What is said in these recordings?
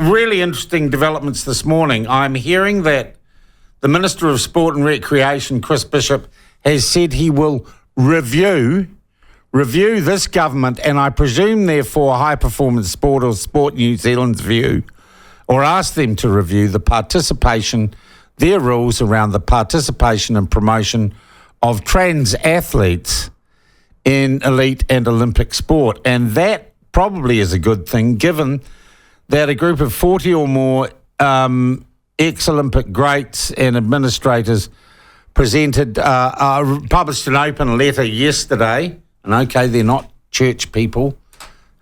really interesting developments this morning. I'm hearing that the Minister of Sport and Recreation, Chris Bishop, has said he will review this government, and I presume, therefore, High Performance Sport or Sport New Zealand's view, or ask them to review their rules around the participation and promotion of trans athletes in elite and Olympic sport. And that probably is a good thing, given that a group of 40 or more ex-Olympic greats and administrators published an open letter yesterday. And okay, they're not church people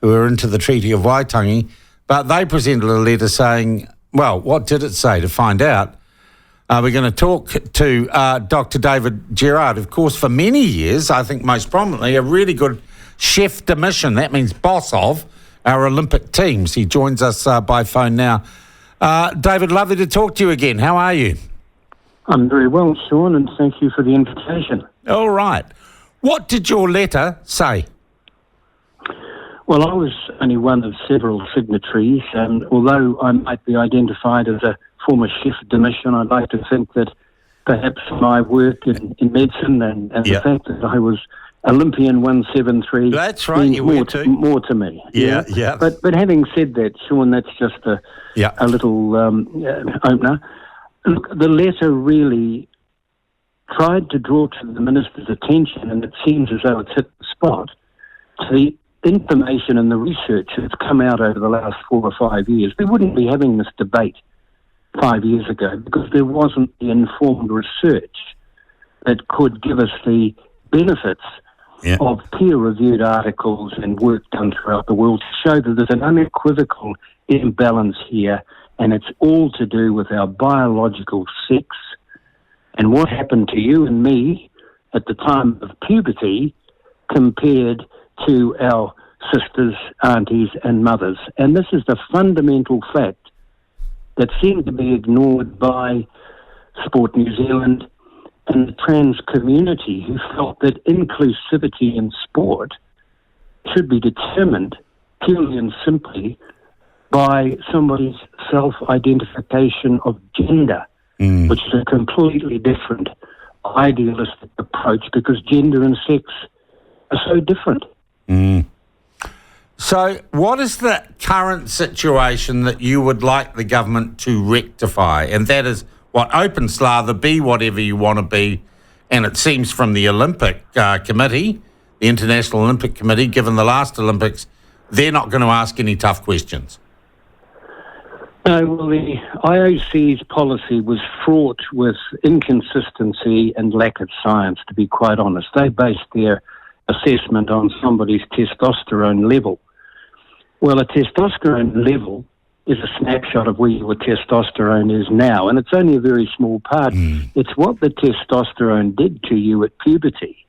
who are into the Treaty of Waitangi, but they presented a letter saying, well, what did it say? To find out, we're going to talk to Dr David Gerrard, of course, for many years, I think most prominently, a really good chef de mission, that means boss of our Olympic teams. He joins us by phone now. David, lovely to talk to you again. How are you? I'm very well, Sean, and thank you for the invitation. All right. What did your letter say? Well, I was only one of several signatories, and although I might be identified as a former chef de mission, I'd like to think that perhaps my work in medicine and the fact that I was Olympian 173 that's right, you more, were too. More to me. Yeah. But having said that, Sean, that's just a little opener. Look, the letter really tried to draw to the minister's attention, and it seems as though it's hit the spot, to the information and the research that's come out over the last 4 or 5 years. We wouldn't be having this debate 5 years ago because there wasn't the informed research that could give us the benefits of peer-reviewed articles and work done throughout the world to show that there's an unequivocal imbalance here, and it's all to do with our biological sex and what happened to you and me at the time of puberty compared to our sisters, aunties and mothers. And this is the fundamental fact that seemed to be ignored by Sport New Zealand and the trans community, who felt that inclusivity in sport should be determined purely and simply by somebody's self-identification of gender, which is a completely different idealistic approach because gender and sex are so different. So what is the current situation that you would like the government to rectify? And that is what open slather, be whatever you want to be. And it seems from the Olympic Committee, the International Olympic Committee, given the last Olympics, they're not going to ask any tough questions. No, well, the IOC's policy was fraught with inconsistency and lack of science, to be quite honest. They based their assessment on somebody's testosterone level. Well, a testosterone level is a snapshot of where your testosterone is now, and it's only a very small part. It's what the testosterone did to you at puberty.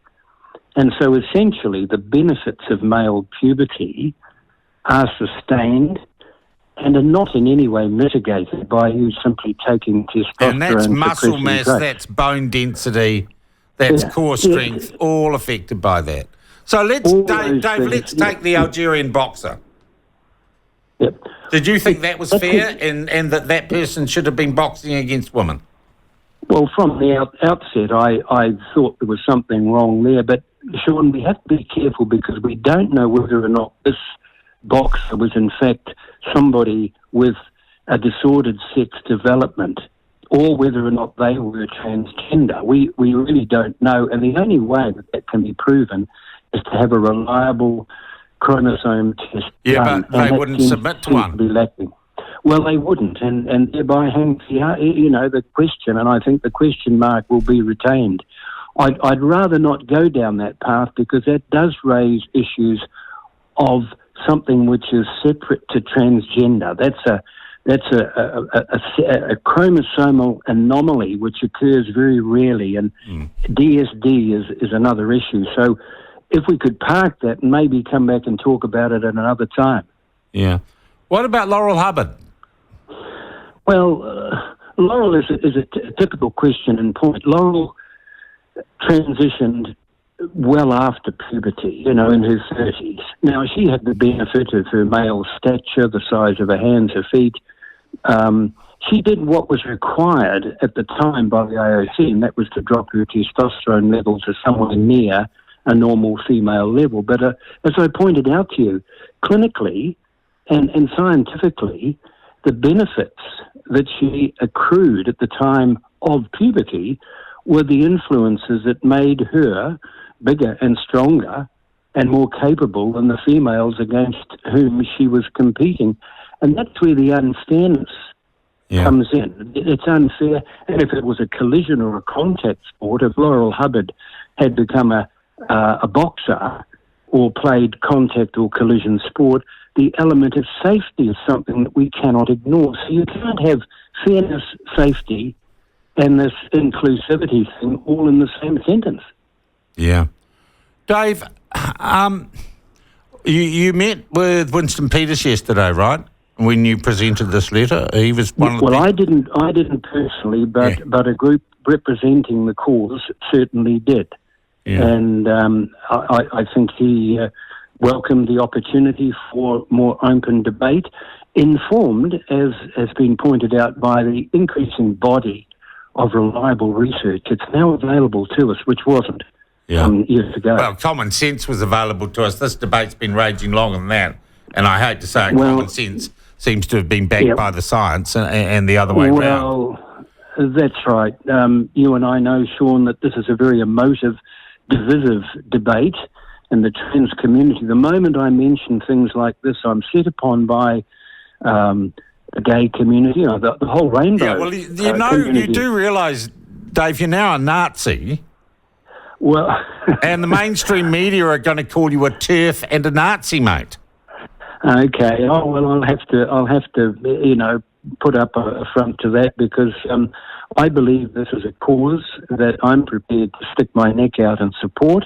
And so essentially the benefits of male puberty are sustained and are not in any way mitigated by you simply taking testosterone. And that's muscle mass, that's bone density, that's core strength, all affected by that. So Dave, let's take the Algerian boxer. Yep. Did you think that was fair and that person should have been boxing against women? Well, from the outset, I thought there was something wrong there. But, Sean, we have to be careful because we don't know whether or not this boxer was in fact somebody with a disordered sex development or whether or not they were transgender. We really don't know. And the only way that can be proven is to have a reliable chromosome test. Yeah, but they wouldn't submit to one. Be lacking. Well, they wouldn't, and thereby hangs the question, and I think the question mark will be retained. I'd rather not go down that path because that does raise issues of something which is separate to transgender. That's a chromosomal anomaly which occurs very rarely, and DSD is another issue. So if we could park that and maybe come back and talk about it at another time. Yeah. What about Laurel Hubbard? Well, Laurel is a typical question and point. Laurel transitioned well after puberty, in her 30s. Now, she had the benefit of her male stature, the size of her hands, her feet, She did what was required at the time by the AOC, and that was to drop her testosterone levels to somewhere near a normal female level. But as I pointed out to you, clinically and scientifically, the benefits that she accrued at the time of puberty were the influences that made her bigger and stronger and more capable than the females against whom she was competing. And that's where the unfairness comes in. It's unfair. And if it was a collision or a contact sport, if Laurel Hubbard had become a boxer or played contact or collision sport, the element of safety is something that we cannot ignore. So you can't have fairness, safety, and this inclusivity thing all in the same sentence. Yeah. Dave, you met with Winston Peters yesterday, right? When you presented this letter, he was one of the... Well, I didn't personally, but a group representing the cause certainly did. Yeah. And I think he welcomed the opportunity for more open debate, informed, as has been pointed out, by the increasing body of reliable research. It's now available to us, which wasn't years ago. Well, common sense was available to us. This debate's been raging longer than that, and I hate to say it, common sense seems to have been backed by the science and the other way around. Well, that's right. You and I know, Sean, that this is a very emotive, divisive debate in the trans community. The moment I mention things like this, I'm set upon by the gay community, the whole rainbow. Yeah, well, you do realise, Dave, you're now a Nazi. Well, and the mainstream media are going to call you a TERF and a Nazi, mate. Okay. Oh well, I'll have to, put up a front to that, because I believe this is a cause that I'm prepared to stick my neck out and support.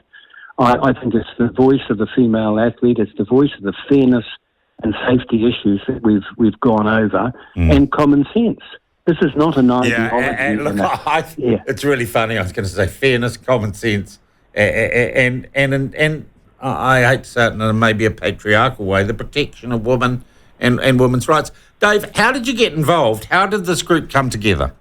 I think it's the voice of the female athlete. It's the voice of the fairness and safety issues that we've gone over, and common sense. This is not an ideology. And look, it's really funny. I was going to say fairness, common sense, and I hate to say it in maybe a patriarchal way, the protection of women and women's rights. Dave, how did you get involved? How did this group come together?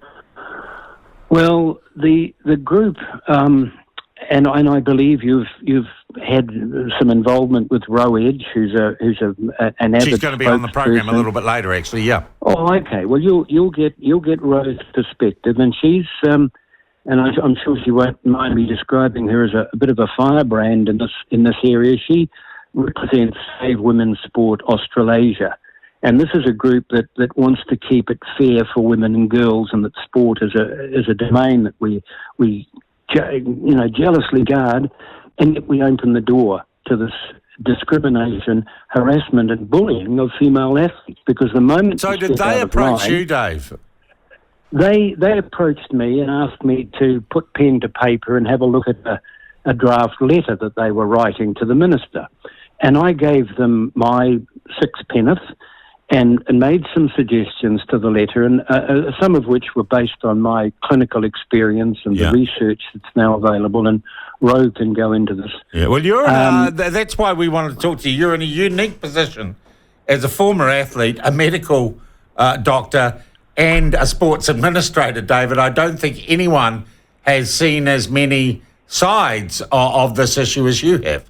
Well, the group, and I believe you've had some involvement with Ro Edge, who's an avid. She's going to be on the program a little bit later, actually. Yeah. Oh, okay. Well, you'll get Ro's perspective, and she's and I'm sure she won't mind me describing her as a bit of a firebrand in this area. She represents Save Women's Sport Australasia, and this is a group that wants to keep it fair for women and girls, and that sport is a domain that we jealously guard, and yet we open the door to this discrimination, harassment and bullying of female athletes, because the moment... So did they approach you, Dave? They approached me and asked me to put pen to paper and have a look at a draft letter that they were writing to the minister. And I gave them my sixpenneth and made some suggestions to the letter, and some of which were based on my clinical experience and the research that's now available, and Ro can go into this. Yeah, well, you're that's why we wanted to talk to you. You're in a unique position as a former athlete, a medical doctor, and a sports administrator, David. I don't think anyone has seen as many sides of this issue as you have.